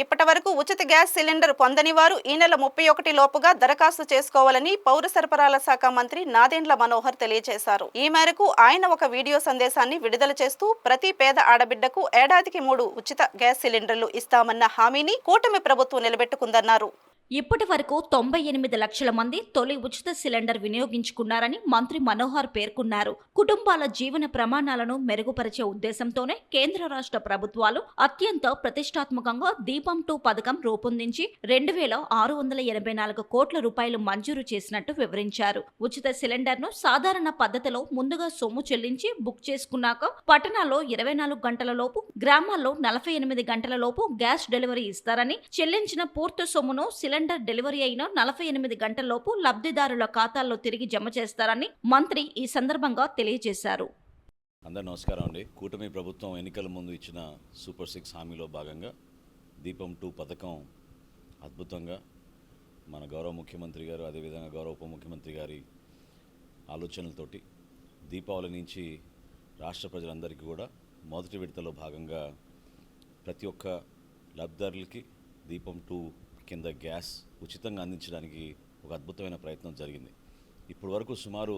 ఇప్పటివరకు ఉచిత gas cylinder పొందని వారు ఈ నెల 31 లోపుగా దరఖాస్తు చేసుకోవాలని పౌర సరఫరాల శాఖ మంత్రి నాదెండ్ల మనోహర్ తెలియజేశారు. ఈ మేరకు ఆయన ఒక వీడియో సందేశాన్ని విడుదల చేస్తూ ప్రతి పేద ఆడబిడ్డకు ఏడాదికి 3 ఉచిత గ్యాస్ సిలిండర్లు ఇస్తామన్న హామీని కూటమి ప్రభుత్వం నిలబెట్టుకుందన్నారు. ఇప్పటి వరకు 98 లక్షల మంది తొలి ఉచిత సిలిండర్ వినియోగించుకున్నారని మంత్రి మనోహర్ పేర్కొన్నారు. కుటుంబాల జీవన ప్రమాణాలను మెరుగుపరిచే ఉద్దేశంతోనే కేంద్ర రాష్ట్ర ప్రభుత్వాలు అత్యంత ప్రతిష్టాత్మకంగా దీపం 2 పథకం రూపొందించి 2684 కోట్ల రూపాయలు మంజూరు చేసినట్టు వివరించారు. ఉచిత సిలిండర్ను సాధారణ పద్ధతిలో ముందుగా సొమ్ము చెల్లించి బుక్ చేసుకున్నాక పట్టణాల్లో 24 గంటల లోపు, గ్రామాల్లో 48 గంటల లోపు గ్యాస్ డెలివరీ ఇస్తారని, చెల్లించిన పూర్తి సొమ్మును సిలిండర్ డెలివరీ అయిన 48 గంటల్లోపు లబ్ధిదారుల ఖాతాల్లో తిరిగి జమ చేస్తారని మంత్రి ఈ సందర్భంగా తెలియజేశారు. అందరూ నమస్కారం అండి. కూటమి ప్రభుత్వం ఎన్నికల ముందు ఇచ్చిన సూపర్ 6 హామీలో భాగంగా దీపం 2 పథకం అద్భుతంగా మన గౌరవ ముఖ్యమంత్రి గారు, అదేవిధంగా గౌరవ ఉప ముఖ్యమంత్రి గారి ఆలోచనలతోటి దీపావళి నుంచి రాష్ట్ర ప్రజలందరికీ కూడా మొదటి విడతలో భాగంగా ప్రతి ఒక్క లబ్ధిదారులకి దీపం 2 కింద గ్యాస్ ఉచితంగా అందించడానికి ఒక అద్భుతమైన ప్రయత్నం జరిగింది. ఇప్పటి వరకు సుమారు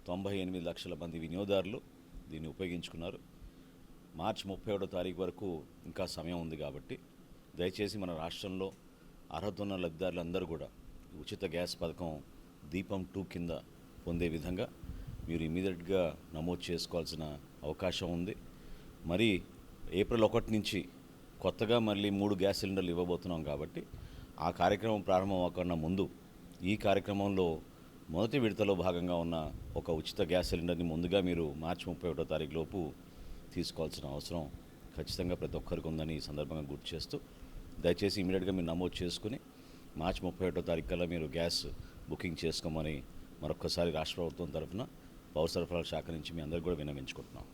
98 లక్షల మంది వినియోగదారులు దీన్ని ఉపయోగించుకున్నారు. మార్చి 31వ తారీఖు వరకు ఇంకా సమయం ఉంది కాబట్టి దయచేసి మన రాష్ట్రంలో అర్హత ఉన్న లబ్ధిదారులందరూ కూడా ఉచిత గ్యాస్ పథకం దీపం 2 కింద పొందే విధంగా మీరు ఇమీడియట్గా నమోదు చేసుకోవాల్సిన అవకాశం ఉంది. మరి ఏప్రిల్ 1 నుంచి కొత్తగా మళ్ళీ 3 గ్యాస్ సిలిండర్లు ఇవ్వబోతున్నాం కాబట్టి ఆ కార్యక్రమం ప్రారంభం అవ్వకుండా ముందు ఈ కార్యక్రమంలో మొదటి విడతలో భాగంగా ఉన్న ఒక ఉచిత గ్యాస్ సిలిండర్ని ముందుగా మీరు మార్చి 31వ తారీఖు లోపు తీసుకోవాల్సిన అవసరం ఖచ్చితంగా ప్రతి ఒక్కరికి ఉందని ఈ సందర్భంగా గుర్తు చేస్తూ దయచేసి ఇమీడియట్గా మీరు నమోదు చేసుకుని మార్చి 31వ తారీఖు కల్లా మీరు గ్యాస్ బుకింగ్ చేసుకోమని మరొకసారి రాష్ట్ర ప్రభుత్వం తరఫున పౌర సరఫరాల శాఖ నుంచి మీ అందరికీ కూడా విన్నవించుకుంటున్నాం.